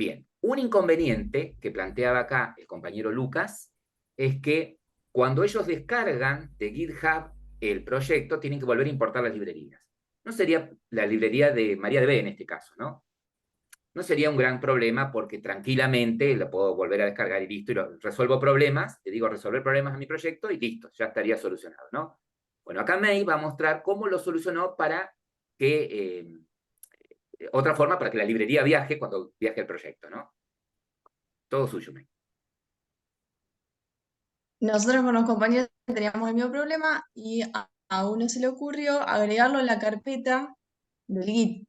Bien, un inconveniente que planteaba acá el compañero Lucas es que cuando ellos descargan de GitHub el proyecto, tienen que volver a importar las librerías. No sería la librería de MariaDB en este caso, ¿no? No sería un gran problema porque tranquilamente lo puedo volver a descargar y listo, y resuelvo problemas, le digo resolver problemas a mi proyecto y listo, ya estaría solucionado, ¿no? Bueno, acá May va a mostrar cómo lo solucionó para que, otra forma para que la librería viaje cuando viaje el proyecto, ¿no? Todo suyo, May. Nosotros con los compañeros teníamos el mismo problema y a uno se le ocurrió agregarlo en la carpeta del Git.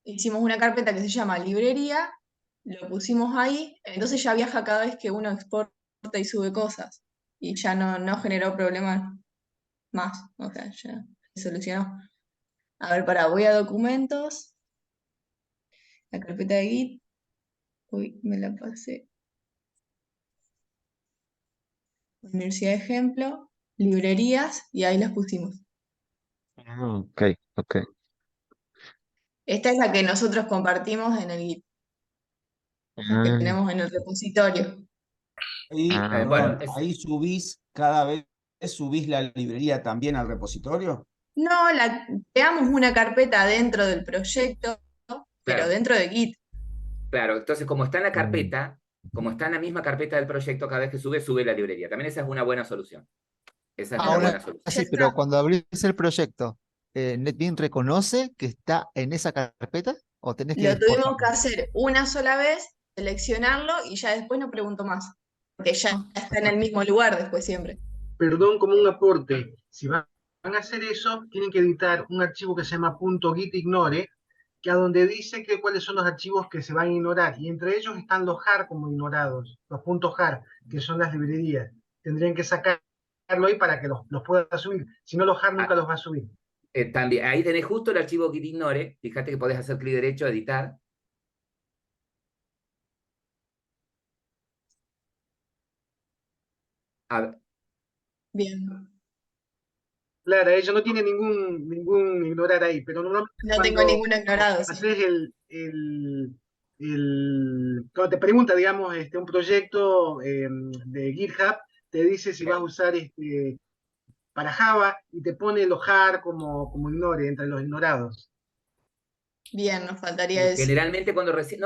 Hicimos una carpeta que se llama librería, lo pusimos ahí, entonces ya viaja cada vez que uno exporta y sube cosas. Y ya no generó problemas más, o sea, ya se solucionó. A ver, voy a documentos, la carpeta de Git, uy, me la pasé. Universidad de ejemplo, librerías, y ahí las pusimos. Ah, ok, ok. Esta es la que nosotros compartimos en el Git, la que Ah, tenemos en el repositorio. Ahí, Bueno, perdón, ahí subís, cada vez subís la librería también al repositorio. No, creamos una carpeta dentro del proyecto, pero claro, dentro de Git. claro. Entonces, como está en la mm. carpeta, como está en la misma carpeta del proyecto, cada vez que sube, sube la librería. También esa es una buena solución. Esa es una Claro, buena Ahora solución. ya sí, pero está. cuando abrís el proyecto, ¿NetBeans reconoce que está en esa carpeta o tenés que Lo tuvimos que exportarlo? hacer una sola vez, seleccionarlo y ya después no pregunto más, porque ya Ah, está en el mismo lugar después siempre. Perdón, como un aporte. Si van a hacer eso, tienen que editar un archivo que se llama .gitignore, que a donde dice que cuáles son los archivos que se van a ignorar, y entre ellos están los jar como ignorados, los .jar, que son las librerías. Tendrían que sacarlo ahí para que los pueda subir. Si no, los jar nunca Ah, los va a subir. también, ahí tenés justo el archivo gitignore. Fíjate que podés hacer clic derecho, editar. A ver, Bien, Claro, ellos no tienen ningún ignorar ahí, pero normalmente no tengo cuando ninguno ignorado, sí. haces cuando te pregunta, digamos, un proyecto de GitHub, te dice si vas a usar para Java y te pone el jar como ignore, entre los ignorados. Bien, nos faltaría eso. generalmente cuando recién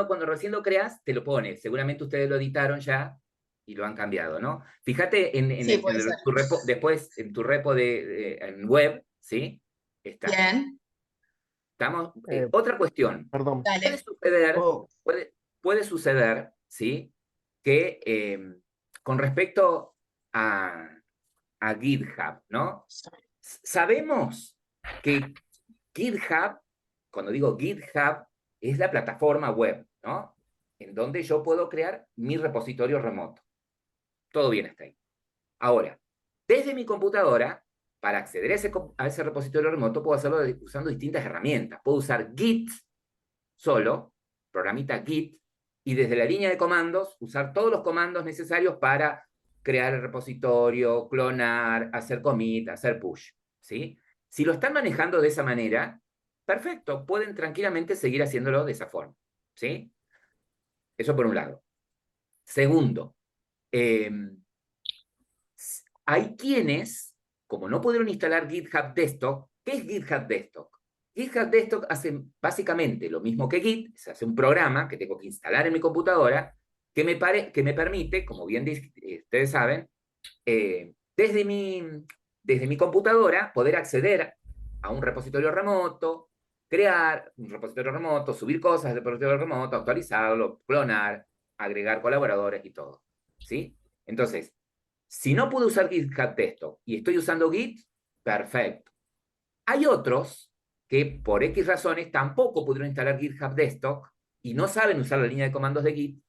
lo creas, te lo pone. Seguramente ustedes lo editaron ya y lo han cambiado, ¿no? Fíjate Sí, puede ser. tu repo, después en tu repo en web, ¿sí? Está. Bien, Estamos, Eh, otra cuestión. perdón. Puede dale. suceder, Oh, puede suceder, ¿sí? Que con respecto a, a GitHub, ¿no? Sabemos que GitHub, cuando digo GitHub, es la plataforma web, ¿no? En donde yo puedo crear mi repositorio remoto. Todo bien hasta ahí. Ahora, desde mi computadora, para acceder a ese repositorio remoto, puedo hacerlo usando distintas herramientas. Puedo usar Git solo, programita Git, y desde la línea de comandos, usar todos los comandos necesarios para crear el repositorio, clonar, hacer commit, hacer push, ¿sí? Si lo están manejando de esa manera, perfecto, pueden tranquilamente seguir haciéndolo de esa forma, ¿sí? Eso por un lado. Segundo, eh, hay quienes, como no pudieron instalar GitHub Desktop, ¿qué es GitHub Desktop? GitHub Desktop hace básicamente lo mismo que Git, se hace un programa que tengo que instalar en mi computadora que me permite, como bien ustedes saben, desde mi computadora poder acceder a un repositorio remoto, crear un repositorio remoto, subir cosas del repositorio remoto, actualizarlo, clonar, agregar colaboradores y todo. ¿Sí? Entonces, si no puedo usar GitHub Desktop y estoy usando Git, perfecto. Hay otros que por X razones tampoco pudieron instalar GitHub Desktop y no saben usar la línea de comandos de Git,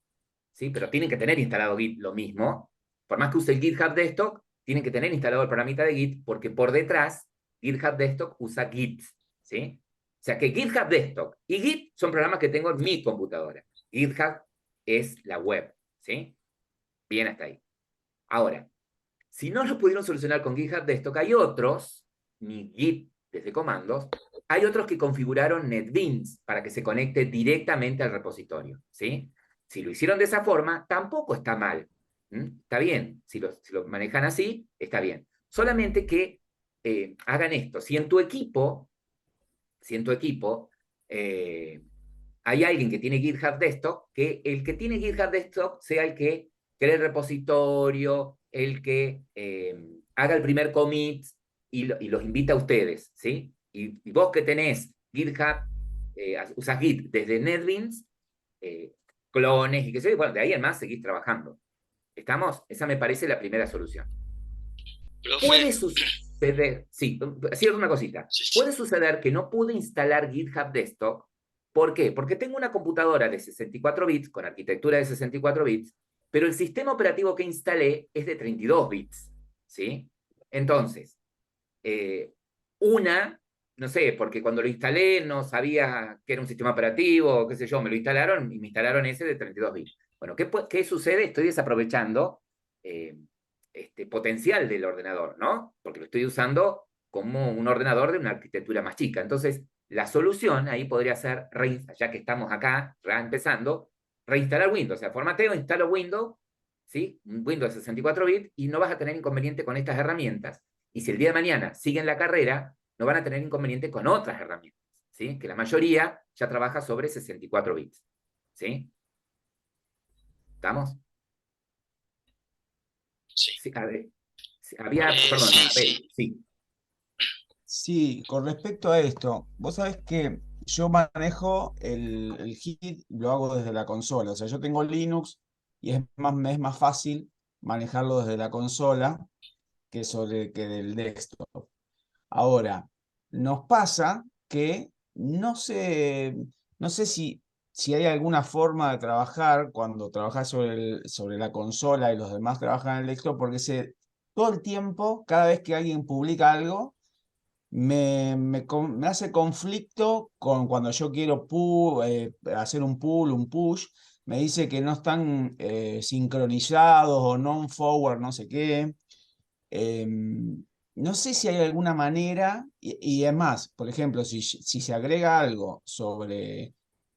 ¿sí? Pero tienen que tener instalado Git lo mismo. Por más que use el GitHub Desktop, tienen que tener instalado el programita de Git porque por detrás GitHub Desktop usa Git, ¿sí? O sea que GitHub Desktop y Git son programas que tengo en mi computadora. GitHub es la web, ¿sí? Bien hasta ahí. Ahora, si no lo pudieron solucionar con GitHub Desktop, hay otros, mi Git desde comandos. Hay otros que configuraron NetBeans para que se conecte directamente al repositorio, ¿sí? Si lo hicieron de esa forma, tampoco está mal. Está bien. Si lo manejan así, está bien. Solamente que hagan esto. Si en tu equipo hay alguien que tiene GitHub Desktop, que el que tiene GitHub Desktop sea el que cree el repositorio, el que haga el primer commit y los invita a ustedes, ¿sí? Y vos que tenés GitHub, usás Git desde NetBeans, clones y qué sé yo, bueno, de ahí en más seguís trabajando. ¿Estamos? Esa me parece la primera solución. Puede suceder, sí, cierro una cosita. Puede suceder que no pude instalar GitHub Desktop. ¿Por qué? Porque tengo una computadora de 64 bits, con arquitectura de 64 bits, pero el sistema operativo que instalé es de 32 bits, ¿sí? Entonces, no sé, porque cuando lo instalé no sabía que era un sistema operativo, qué sé yo, me lo instalaron y me instalaron ese de 32 bits. Bueno, ¿qué sucede? Estoy desaprovechando potencial del ordenador, ¿no? Porque lo estoy usando como un ordenador de una arquitectura más chica. Entonces, la solución ahí podría ser, ya que estamos acá, empezando, reinstalar Windows. O sea, formateo, instalo Windows, ¿sí? Un Windows de 64 bits, y no vas a tener inconveniente con estas herramientas. Y si el día de mañana siguen la carrera, no van a tener inconveniente con otras herramientas, ¿sí? Que la mayoría ya trabaja sobre 64 bits, ¿sí? ¿Estamos? Sí, a ver, perdón, sí. Sí, con respecto a esto, vos sabés que yo manejo el Git, lo hago desde la consola. O sea, yo tengo Linux y me es más fácil manejarlo desde la consola que del desktop. Ahora, nos pasa que no sé si hay alguna forma de trabajar cuando trabajas sobre la consola y los demás trabajan en el desktop, porque todo el tiempo, cada vez que alguien publica algo, me hace conflicto con cuando yo quiero hacer un pull, un push. Me dice que no están sincronizados o non-forward, no sé qué. No sé si hay alguna manera, y además, por ejemplo, si se agrega algo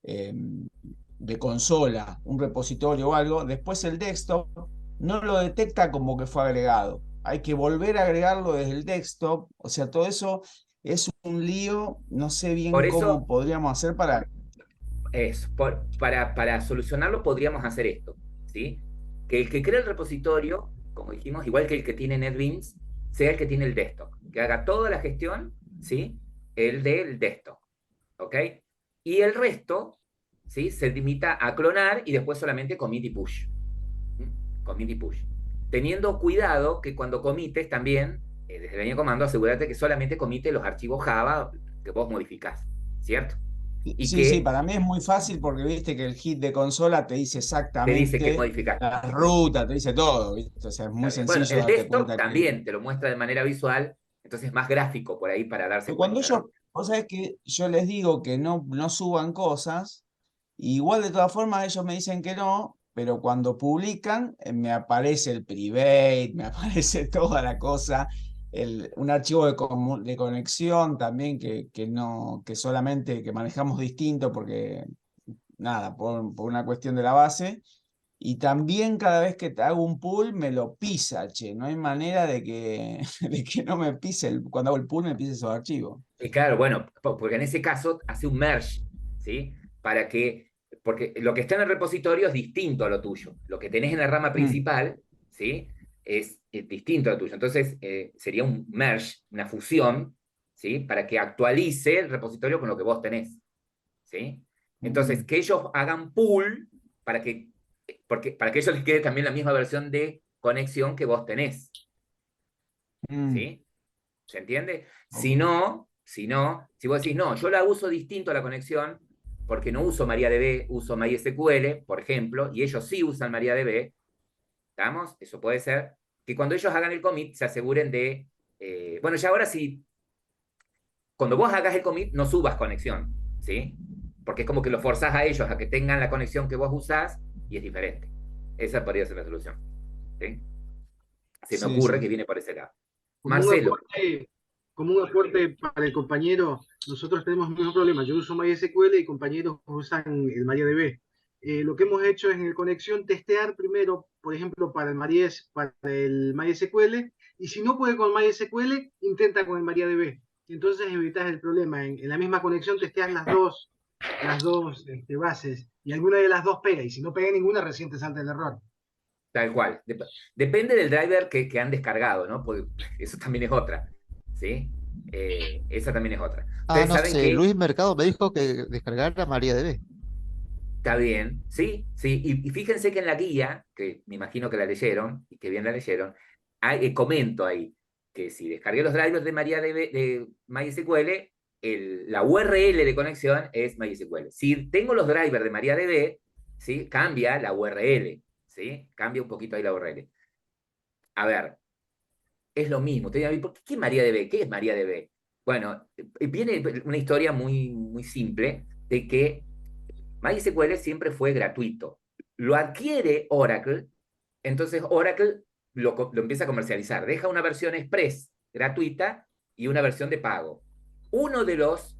de consola, un repositorio o algo, después el desktop no lo detecta como que fue agregado. Hay que volver a agregarlo desde el desktop. O sea, todo eso es un lío. No sé Por bien cómo eso, podríamos hacer para... para solucionarlo podríamos hacer esto, ¿sí? Que el que crea el repositorio, como dijimos, igual que el que tiene NetBeans, sea el que tiene el desktop, que haga toda la gestión, ¿sí? El del desktop, ¿ok? Y el resto, ¿sí? Se limita a clonar y después solamente commit y push. Commit y push. Teniendo cuidado que cuando comites también, desde el año comando, asegúrate que solamente comite los archivos Java que vos modificás, ¿cierto? Y Sí, sí, que para mí es muy fácil porque viste que el hit de consola te dice te dice que exactamente modificar. la ruta, te dice todo, ¿viste? O sea, es muy Bueno, sencillo el darte desktop cuenta que... también te lo muestra de manera visual, entonces es más gráfico por ahí para darse Pero cuando cuenta, ellos, ¿no? vos sabés que yo les digo que no suban cosas, igual de todas formas ellos me dicen que no, pero cuando publican me aparece el private, me aparece toda la cosa, un archivo de conexión también que solamente que manejamos distinto porque, nada, por una cuestión de la base. Y también cada vez que te hago un pull me lo pisa, che. No hay manera de que no me pise, cuando hago el pull me pise esos archivos. Y claro, bueno, porque en ese caso hace un merge, ¿sí? Porque lo que está en el repositorio es distinto a lo tuyo. Lo que tenés en la rama Mm. principal, ¿sí? Es distinto a lo tuyo. Entonces, sería un merge, una fusión, ¿sí? Para que actualice el repositorio con lo que vos tenés, ¿sí? Entonces, Mm. que ellos hagan pool para que a ellos les quede también la misma versión de conexión que vos tenés, Mm. ¿sí? ¿Se entiende? Ok. Si vos decís, no, yo la uso distinto a la conexión, porque no uso MariaDB, uso MySQL, por ejemplo, y ellos sí usan MariaDB, ¿estamos? Eso puede ser, que cuando ellos hagan el commit se aseguren de, bueno, ya ahora sí, cuando vos hagas el commit no subas conexión, ¿sí? Porque es como que los forzás a ellos a que tengan la conexión que vos usás y es diferente. Esa podría ser la solución, ¿sí? Se me Sí, ocurre sí. que viene por ese lado. Como un Marcelo, aporte, como un aporte para el compañero, nosotros tenemos el mismo problema. Yo uso MySQL y compañeros usan el MariaDB. Lo que hemos hecho es en el conexión testear primero, por ejemplo, para el MySQL, y si no puede con MySQL, intenta con el MariaDB. Entonces evitas el problema. En la misma conexión testeas las dos bases, y alguna de las dos pega, y si no pega ninguna, recién te salta el error. Tal cual. Depende del driver que han descargado, ¿no? Porque eso también es otra, ¿sí? Esa también es otra. Ah, Ustedes no saben sé, que Luis Mercado me dijo que descargara MariaDB. está bien, ¿sí? Sí, y fíjense que en la guía, que me imagino que la leyeron, y que bien la leyeron, comento ahí que si descargué los drivers de MariaDB, de MySQL, la URL de conexión es MySQL. Si tengo los drivers de MariaDB, ¿sí? Cambia la URL, ¿sí? Cambia un poquito ahí la URL. A ver, es lo mismo. Ustedes dirán, ¿por qué MariaDB? ¿Qué es MariaDB? Bueno, viene una historia muy, muy simple de que MySQL siempre fue gratuito. Lo adquiere Oracle, entonces Oracle lo empieza a comercializar. Deja una versión express gratuita y una versión de pago. Uno de los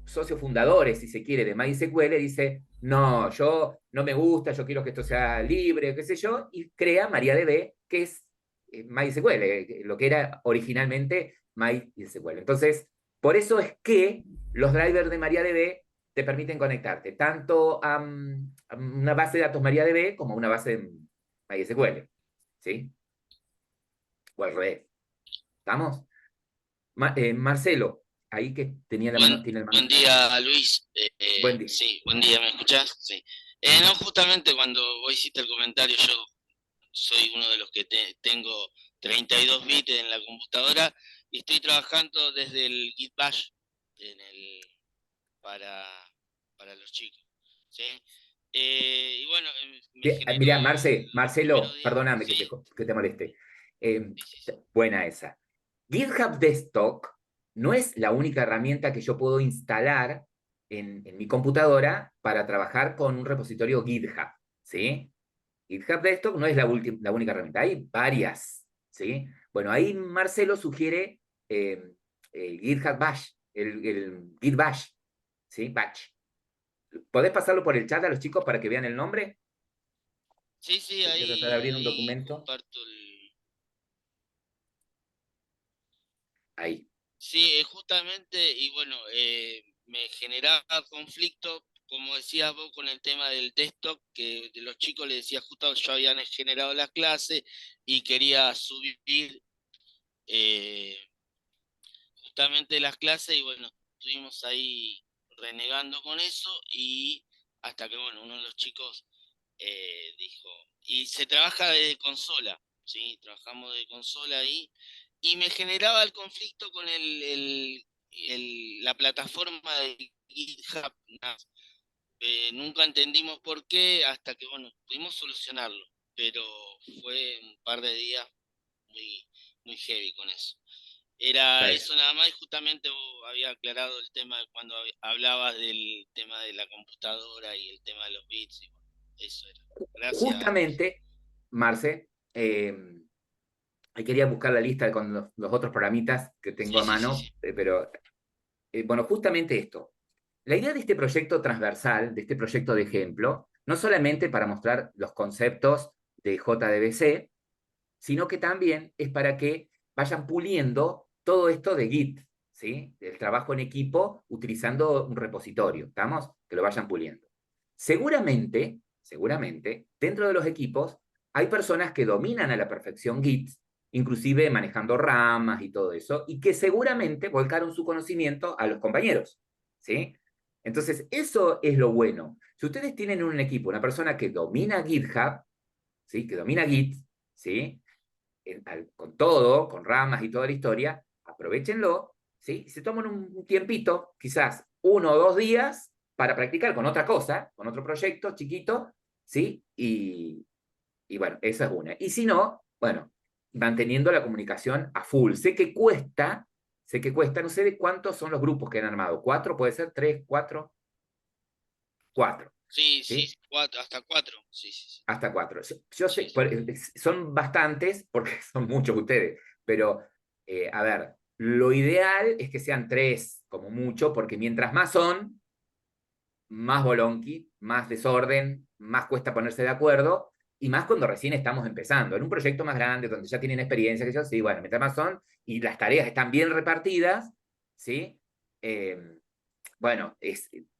socios fundadores, si se quiere, de MySQL dice, no, yo no me gusta, yo quiero que esto sea libre, qué sé yo, y crea MariaDB, que es MySQL, lo que era originalmente MySQL. Entonces, por eso es que los drivers de MariaDB te permiten conectarte tanto a una base de datos MariaDB como a una base de MySQL, ¿sí? O al revés. ¿Estamos? Marcelo, ahí que tenía la mano, tiene la mano. Buen día, Luis. Buen día. Sí, buen día, ¿me escuchás? Sí. No, justamente cuando vos hiciste el comentario, yo soy uno de los que tengo 32 bits en la computadora y estoy trabajando desde el Git Bash para, para los chicos, ¿sí? Y bueno, me generó Mira, los primeros Marcelo, días. perdóname Sí, que te moleste. sí, sí, sí. Buena esa. GitHub Desktop no es la única herramienta que yo puedo instalar en mi computadora para trabajar con un repositorio GitHub, ¿sí? GitHub Desktop no es la única herramienta, hay varias, ¿sí? Bueno, ahí Marcelo sugiere el GitHub Bash, el Git Bash, ¿sí? Bash. ¿Podés pasarlo por el chat a los chicos para que vean el nombre? Sí, sí, Voy a tratar de abrir un ahí documento. comparto el... Ahí. Sí, justamente, y bueno, me generaba conflicto, como decías vos, con el tema del desktop, que de los chicos les decía justo yo habían generado las clases y quería subir eh, justamente las clases y bueno, estuvimos ahí renegando con eso y hasta que bueno, uno de los chicos dijo, y se trabaja de consola, ¿sí? Trabajamos de consola ahí y me generaba el conflicto con la plataforma de GitHub. Nunca entendimos por qué hasta que, bueno, pudimos solucionarlo, pero fue un par de días muy, muy heavy con eso. Era Está eso nada más y justamente vos había aclarado el tema de cuando hablabas del tema de la computadora y el tema de los bits y bueno, eso era. Gracias, Luis. Justamente, Marce, ahí quería buscar la lista con los otros programitas que tengo Sí, a sí, sí, mano, sí. pero bueno, justamente esto. La idea de este proyecto transversal, de este proyecto de ejemplo, no solamente para mostrar los conceptos de JDBC, sino que también es para que vayan puliendo todo esto de Git, ¿sí? El trabajo en equipo utilizando un repositorio, ¿estamos? Que lo vayan puliendo. Seguramente, dentro de los equipos hay personas que dominan a la perfección Git, inclusive manejando ramas y todo eso, y que seguramente volcaron su conocimiento a los compañeros, ¿sí? Entonces, eso es lo bueno. Si ustedes tienen en un equipo una persona que domina GitHub, ¿sí? Que domina Git, ¿sí? Con todo, con ramas y toda la historia, aprovechenlo, ¿sí? Y se toman un tiempito, quizás 1 o 2 días, para practicar con otra cosa, con otro proyecto chiquito, ¿sí? Y bueno, esa es una. Y si no, bueno, manteniendo la comunicación a full. Sé que cuesta, no sé de cuántos son los grupos que han armado. ¿4? ¿Puede ser? ¿3? ¿4? 4. Sí, sí, ¿Sí? hasta 4. Sí, sí, sí. Hasta 4. Yo sé, Sí, sí. son bastantes porque son muchos ustedes, pero a ver, Lo ideal es que sean 3, como mucho, porque mientras más son, más bolonqui, más desorden, más cuesta ponerse de acuerdo, y más cuando recién estamos empezando. En un proyecto más grande, donde ya tienen experiencia, que yo, sí, bueno, mientras más son, y las tareas están bien repartidas, ¿sí? Bueno,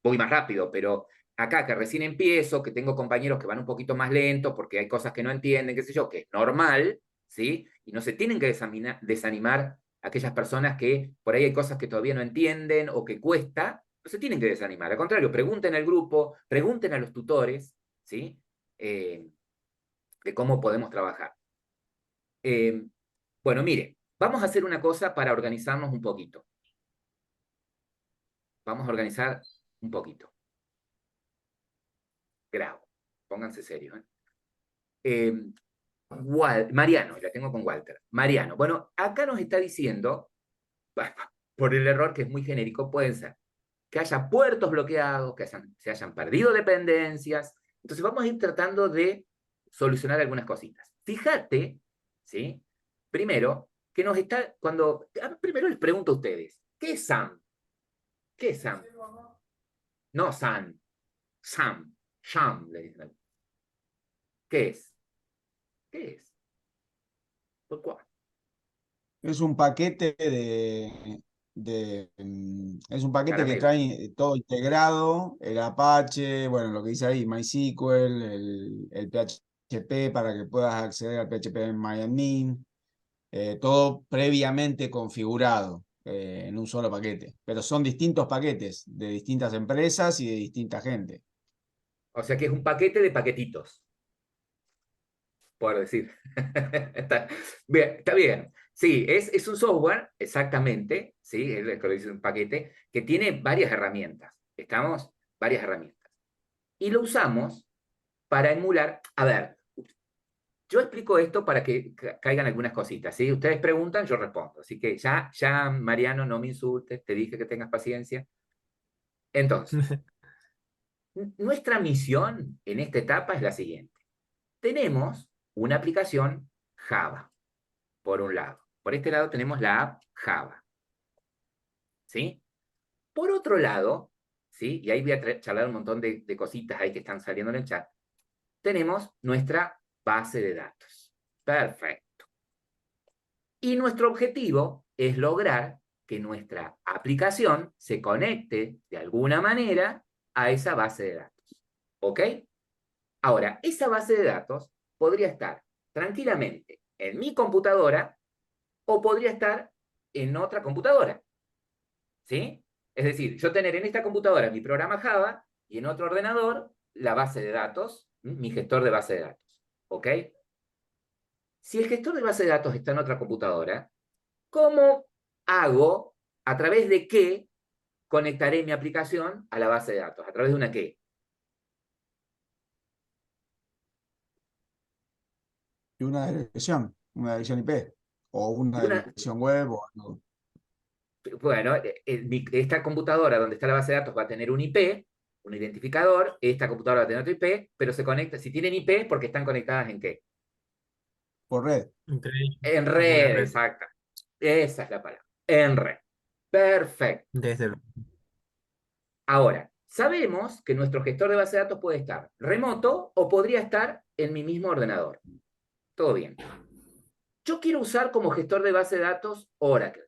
voy más rápido, pero acá que recién empiezo, que tengo compañeros que van un poquito más lento porque hay cosas que no entienden, qué sé yo, que es normal, ¿sí? Y no se tienen que desanimar aquellas personas que por ahí hay cosas que todavía no entienden o que cuesta, no se tienen que desanimar. Al contrario, pregunten al grupo, pregunten a los tutores, ¿sí? De cómo podemos trabajar. Bueno, mire, vamos a hacer una cosa para organizarnos un poquito. Vamos a organizar un poquito. Grabo, pónganse serios. Mariano, la tengo con Walter. Mariano, bueno, acá nos está diciendo, por el error que es muy genérico, pueden ser que haya puertos bloqueados, que se hayan perdido dependencias. Entonces vamos a ir tratando de solucionar algunas cositas. Fíjate, ¿sí? Primero, que nos está, primero les pregunto a ustedes, ¿qué es SAM? ¿Qué es SAM? No SAM, SAM, SAM, le dicen. ¿Qué es? ¿Qué es? ¿Por cuál? Es un paquete es un paquete que Caramelo. trae todo integrado, el Apache, bueno, lo que dice ahí, MySQL, el PHP para que puedas acceder al PHP en MyAdmin, todo previamente configurado en un solo paquete. Pero son distintos paquetes de distintas empresas y de distinta gente. O sea que es un paquete de paquetitos, por decir. Está bien. Sí, es un software, exactamente, ¿sí? Es lo que dice un paquete, que tiene varias herramientas. ¿Estamos? Varias herramientas. Y lo usamos para emular. A ver, yo explico esto para que caigan algunas cositas, ¿sí? Ustedes preguntan, yo respondo. Así que ya, Mariano, no me insultes, te dije que tengas paciencia. Entonces, nuestra misión en esta etapa es la siguiente. Tenemos una aplicación Java, por un lado. Por este lado tenemos la app Java. ¿Sí? Por otro lado, ¿sí? Y ahí voy a charlar un montón de cositas ahí que están saliendo en el chat. Tenemos nuestra base de datos. Perfecto. Y nuestro objetivo es lograr que nuestra aplicación se conecte de alguna manera a esa base de datos. ¿Ok? Ahora, esa base de datos podría estar tranquilamente en mi computadora o podría estar en otra computadora. ¿Sí? Es decir, yo tener en esta computadora mi programa Java y en otro ordenador la base de datos, mi gestor de base de datos. ¿Ok? Si el gestor de base de datos está en otra computadora, ¿cómo hago, a través de qué conectaré mi aplicación a la base de datos? ¿A través de una qué? Y una dirección IP, o una Una, dirección web, o algo. bueno, esta computadora donde está la base de datos va a tener un IP, un identificador, esta computadora va a tener otro IP, pero se conecta, si tienen IP, porque están conectadas ¿en qué? Por red. Entre ellos, En como una red, red exacta. Esa es la palabra. En red. Perfecto. desde el... Ahora, sabemos que nuestro gestor de base de datos puede estar remoto o podría estar en mi mismo ordenador. Todo bien. Yo quiero usar como gestor de base de datos Oracle.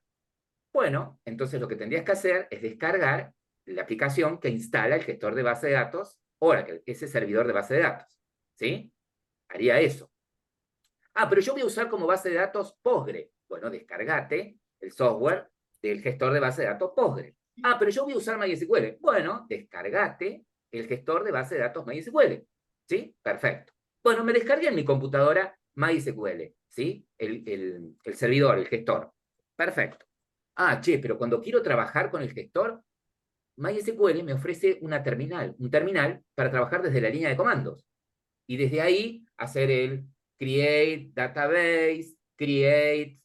Bueno, entonces lo que tendrías que hacer es descargar la aplicación que instala el gestor de base de datos Oracle, ese servidor de base de datos. ¿Sí? Haría eso. Ah, pero yo voy a usar como base de datos Postgre. Bueno, descargate el software del gestor de base de datos Postgre. Ah, pero yo voy a usar MySQL. Bueno, descargate el gestor de base de datos MySQL. ¿Sí? Perfecto. Bueno, me descargué en mi computadora MySQL. ¿Sí? El servidor, el gestor. Perfecto. Ah, che, pero cuando quiero trabajar con el gestor, MySQL me ofrece un terminal para trabajar desde la línea de comandos. Y desde ahí hacer el create database, create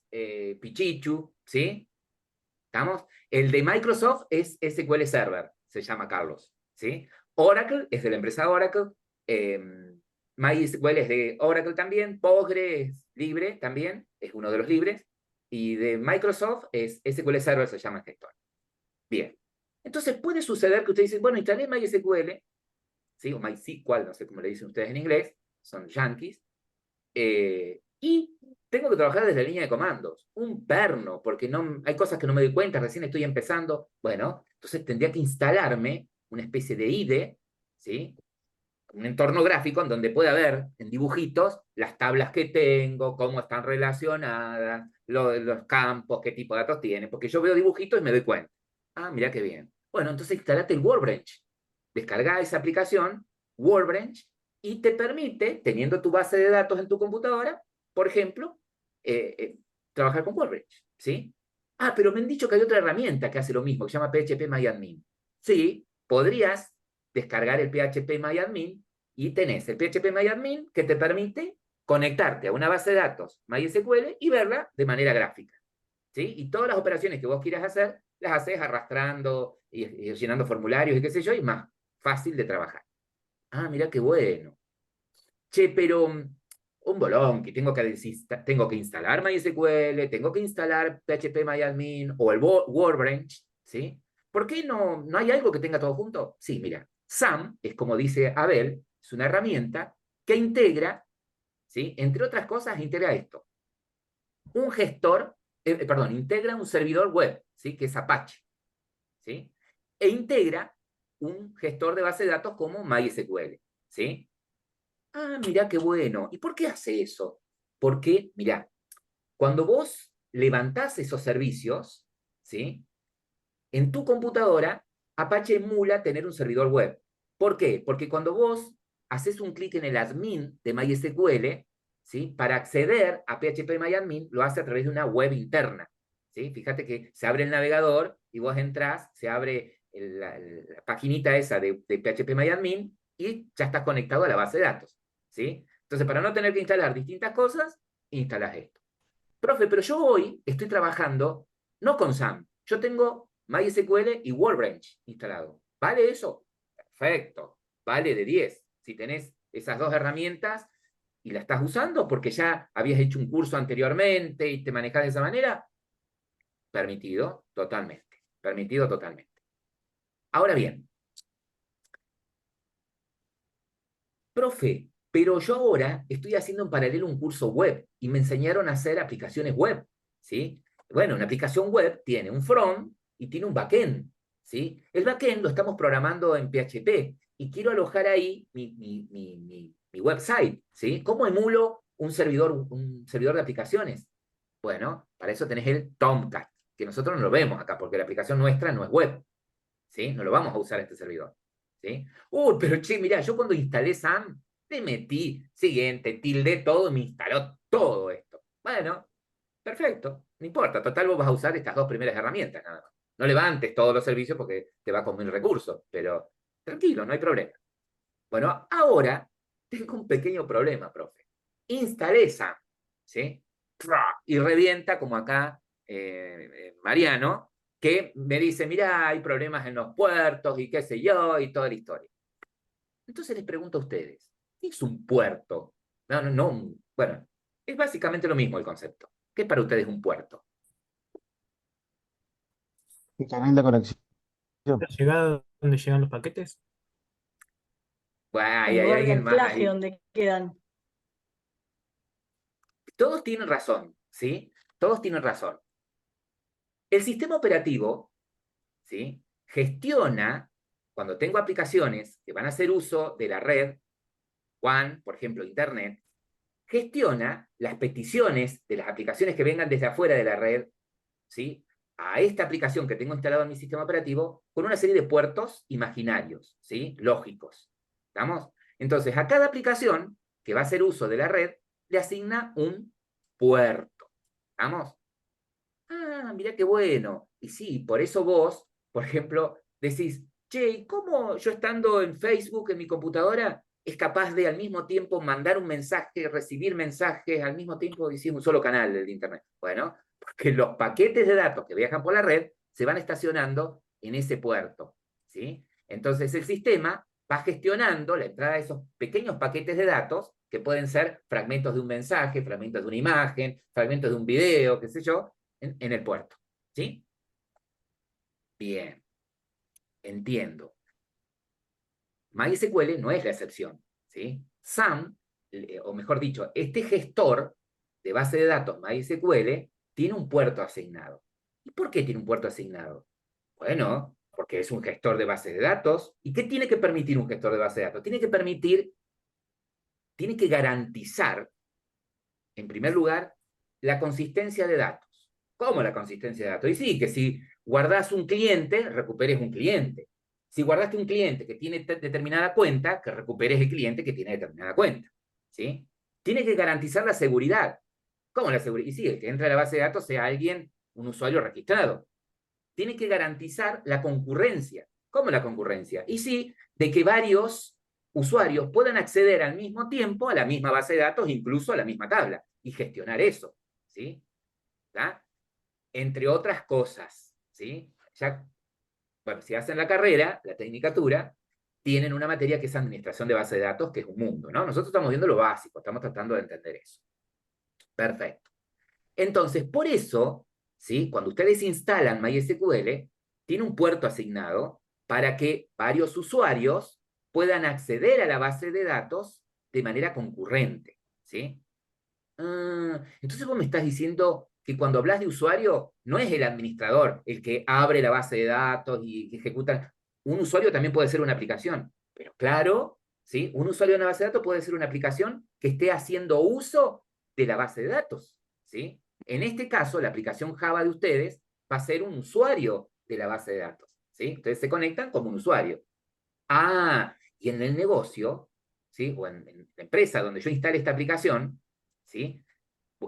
Pichichu, ¿sí? ¿Estamos? El de Microsoft es SQL Server, se llama Carlos, ¿sí? Oracle es de la empresa Oracle, MySQL es de Oracle también, Postgre es libre también, es uno de los libres, y de Microsoft es SQL Server, se llama el gestor. Bien. Entonces puede suceder que ustedes dicen, bueno, instalé MySQL, ¿sí? O MySQL, no sé cómo le dicen ustedes en inglés, son yankees, y tengo que trabajar desde la línea de comandos, un perno, porque no, hay cosas que no me doy cuenta, recién estoy empezando. Bueno, entonces tendría que instalarme una especie de IDE, ¿sí? Un entorno gráfico en donde pueda ver en dibujitos las tablas que tengo, cómo están relacionadas, los campos, qué tipo de datos tienen, porque yo veo dibujitos y me doy cuenta. Ah, mira qué bien. Bueno, entonces instalate el Workbench. Descarga esa aplicación, Workbench, y te permite, teniendo tu base de datos en tu computadora, por ejemplo, trabajar con Workbench, ¿sí? Ah, pero me han dicho que hay otra herramienta que hace lo mismo, que se llama PHP Sí, podrías descargar el PHP y tenés el PHP que te permite conectarte a una base de datos MySQL y verla de manera gráfica, ¿sí? Y todas las operaciones que vos quieras hacer, las haces arrastrando y llenando formularios y qué sé yo, y más fácil de trabajar. Ah, mira qué bueno. Che, pero un bolón, que tengo que instalar MySQL, tengo que instalar PHP o el Workbench, ¿sí? ¿Por qué no hay algo que tenga todo junto? Sí, mira, SAM, es como dice Abel, es una herramienta que integra, ¿sí? Entre otras cosas, integra esto. Un gestor, integra un servidor web, ¿sí? Que es Apache, ¿sí? E integra un gestor de base de datos como MySQL, ¿sí? Ah, mirá qué bueno. ¿Y por qué hace eso? Porque, mirá, cuando vos levantás esos servicios, ¿sí? En tu computadora, Apache emula tener un servidor web. ¿Por qué? Porque cuando vos haces un clic en el admin de MySQL, ¿sí? Para acceder a PHP lo hace a través de una web interna, ¿sí? Fíjate que se abre el navegador y vos entrás, se abre la paginita esa de PHP y ya estás conectado a la base de datos, ¿sí? Entonces, para no tener que instalar distintas cosas, instalas esto. Profe, pero yo hoy estoy trabajando no con SAM. Yo tengo MySQL y Workbench instalado. ¿Vale eso? Perfecto. Vale de 10. Si tenés esas dos herramientas y la estás usando porque ya habías hecho un curso anteriormente y te manejas de esa manera, permitido totalmente. Permitido totalmente. Ahora bien, profe, pero yo ahora estoy haciendo en paralelo un curso web y me enseñaron a hacer aplicaciones web, ¿sí? Bueno, una aplicación web tiene un front y tiene un backend, ¿sí? El backend lo estamos programando en PHP y quiero alojar ahí mi website, ¿sí? ¿Cómo emulo un servidor de aplicaciones? Bueno, para eso tenés el Tomcat, que nosotros no lo vemos acá porque la aplicación nuestra no es web, ¿sí? No lo vamos a usar este servidor, ¿sí? Pero che, mirá, yo cuando instalé SAM, le metí siguiente, tildé todo y me instaló todo esto. Bueno, perfecto, no importa, total vos vas a usar estas dos primeras herramientas nada más. No levantes todos los servicios porque te va a comer recursos, pero tranquilo, no hay problema. Bueno, ahora tengo un pequeño problema, profe. Instalé SAM, ¿sí? Y revienta como acá Mariano, que me dice, mirá, hay problemas en los puertos y qué sé yo, y toda la historia. Entonces les pregunto a ustedes, ¿qué es un puerto? No, bueno, es básicamente lo mismo el concepto. ¿Qué es para ustedes un puerto? El canal de conexión. La llegada donde llegan los paquetes. Bueno, El hay lugar de alguien más anclaje ahí. donde quedan. Todos tienen razón, ¿sí? Todos tienen razón. El sistema operativo, ¿sí? Gestiona, cuando tengo aplicaciones que van a hacer uso de la red, WAN, por ejemplo, Internet, gestiona las peticiones de las aplicaciones que vengan desde afuera de la red, ¿sí? A esta aplicación que tengo instalado en mi sistema operativo con una serie de puertos imaginarios, ¿sí? Lógicos. ¿Estamos? Entonces, a cada aplicación que va a hacer uso de la red, le asigna un puerto. ¿Estamos? Ah, mirá qué bueno. Y sí, por eso vos, por ejemplo, decís, che, ¿cómo yo estando en Facebook, en mi computadora, es capaz de al mismo tiempo mandar un mensaje, recibir mensajes, al mismo tiempo decir un solo canal de Internet? Bueno, porque los paquetes de datos que viajan por la red se van estacionando en ese puerto, ¿sí? Entonces el sistema va gestionando la entrada de esos pequeños paquetes de datos, que pueden ser fragmentos de un mensaje, fragmentos de una imagen, fragmentos de un video, qué sé yo, en el puerto, ¿sí? Bien, entiendo. MySQL no es la excepción, ¿sí? SAM, o mejor dicho, este gestor de base de datos MySQL tiene un puerto asignado. ¿Y por qué tiene un puerto asignado? Bueno, porque es un gestor de base de datos. ¿Y qué tiene que permitir un gestor de base de datos? Tiene que garantizar, en primer lugar, la consistencia de datos. ¿Cómo la consistencia de datos? Y sí, que si guardás un cliente, recuperes un cliente. Si guardaste un cliente que tiene determinada cuenta, que recuperes el cliente que tiene determinada cuenta. ¿Sí? Tiene que garantizar la seguridad. ¿Cómo la seguridad? Y sí, el que entra a la base de datos sea alguien, un usuario registrado. Tiene que garantizar la concurrencia. ¿Cómo la concurrencia? Y sí, de que varios usuarios puedan acceder al mismo tiempo a la misma base de datos, incluso a la misma tabla, y gestionar eso. ¿Sí? ¿Tá? Entre otras cosas. ¿Sí? Ya, bueno, si hacen la carrera, la tecnicatura, tienen una materia que es administración de base de datos, que es un mundo, ¿no? Nosotros estamos viendo lo básico, estamos tratando de entender eso. Perfecto. Entonces, por eso, ¿sí? Cuando ustedes instalan MySQL, tiene un puerto asignado para que varios usuarios puedan acceder a la base de datos de manera concurrente, ¿sí? Entonces vos me estás diciendo que cuando hablas de usuario, no es el administrador el que abre la base de datos y ejecuta. Un usuario también puede ser una aplicación, pero claro, ¿sí? Un usuario de una base de datos puede ser una aplicación que esté haciendo uso de la base de datos, ¿sí? En este caso, la aplicación Java de ustedes va a ser un usuario de la base de datos, ¿sí? Entonces se conectan como un usuario. Y en el negocio, ¿sí? O en la empresa donde yo instale esta aplicación, ¿sí?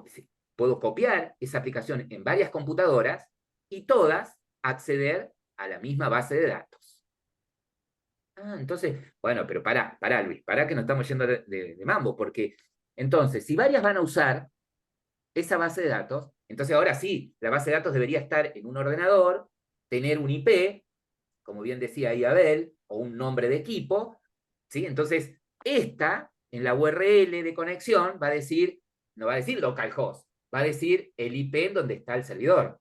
Sí, puedo copiar esa aplicación en varias computadoras y todas acceder a la misma base de datos. Entonces, bueno, pero pará, Luis, pará que nos estamos yendo de mambo, porque entonces, si varias van a usar esa base de datos, entonces ahora sí, la base de datos debería estar en un ordenador, tener un IP, como bien decía ahí Abel, o un nombre de equipo, ¿sí? Entonces, esta, en la URL de conexión, va a decir, no va a decir localhost, va a decir el IP en donde está el servidor,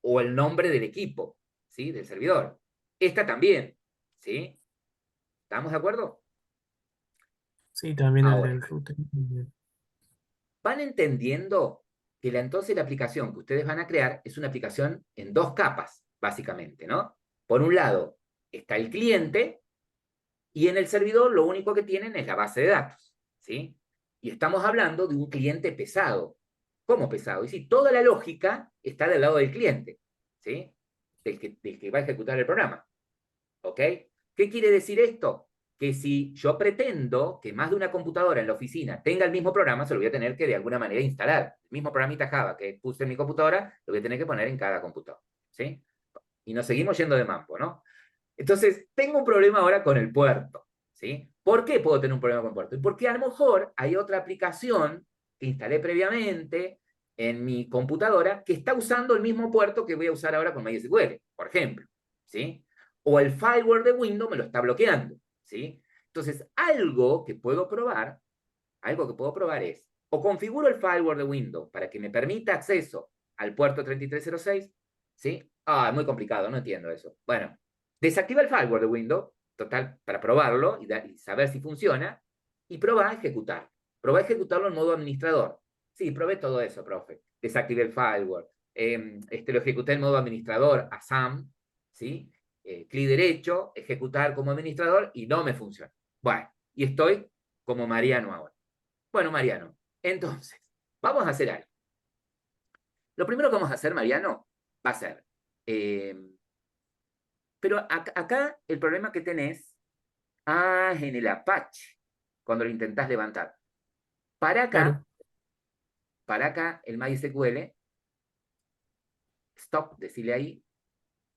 o el nombre del equipo, ¿sí? Del servidor. Esta también, ¿sí? ¿Estamos de acuerdo? Sí, también el Ahora, del router. van entendiendo que entonces la aplicación que ustedes van a crear es una aplicación en dos capas, básicamente, ¿no? Por un lado, está el cliente, y en el servidor lo único que tienen es la base de datos, ¿sí? Y estamos hablando de un cliente pesado. ¿Cómo pesado? Y sí, toda la lógica está del lado del cliente, ¿sí? Del que va a ejecutar el programa, ¿ok? ¿Qué quiere decir esto? Que si yo pretendo que más de una computadora en la oficina tenga el mismo programa, se lo voy a tener que de alguna manera instalar. El mismo programita Java que puse en mi computadora, lo voy a tener que poner en cada computadora, ¿sí? Y nos seguimos yendo de mambo, ¿no? Entonces, tengo un problema ahora con el puerto, ¿sí? ¿Por qué puedo tener un problema con el puerto? Porque a lo mejor hay otra aplicación que instalé previamente en mi computadora que está usando el mismo puerto que voy a usar ahora con MySQL, por ejemplo, ¿sí? O el firewall de Windows me lo está bloqueando, ¿sí? Entonces, algo que puedo probar es, o configuro el firewall de Windows para que me permita acceso al puerto 3306, ¿sí? Es muy complicado, no entiendo eso. Bueno, desactiva el firewall de Windows, total, para probarlo y saber si funciona, y probá a ejecutar. Probá a ejecutarlo en modo administrador. Sí, probé todo eso, profe. Desactivé el firewall. Lo ejecuté en modo administrador, a SAM, ¿sí? Clic derecho, ejecutar como administrador, y no me funciona. Bueno, y estoy como Mariano ahora. Bueno, Mariano, entonces, vamos a hacer algo. Lo primero que vamos a hacer, Mariano, va a ser... pero acá el problema que tenés, es en el Apache, cuando lo intentás levantar. Para Claro. acá, el MySQL, stop, decirle ahí,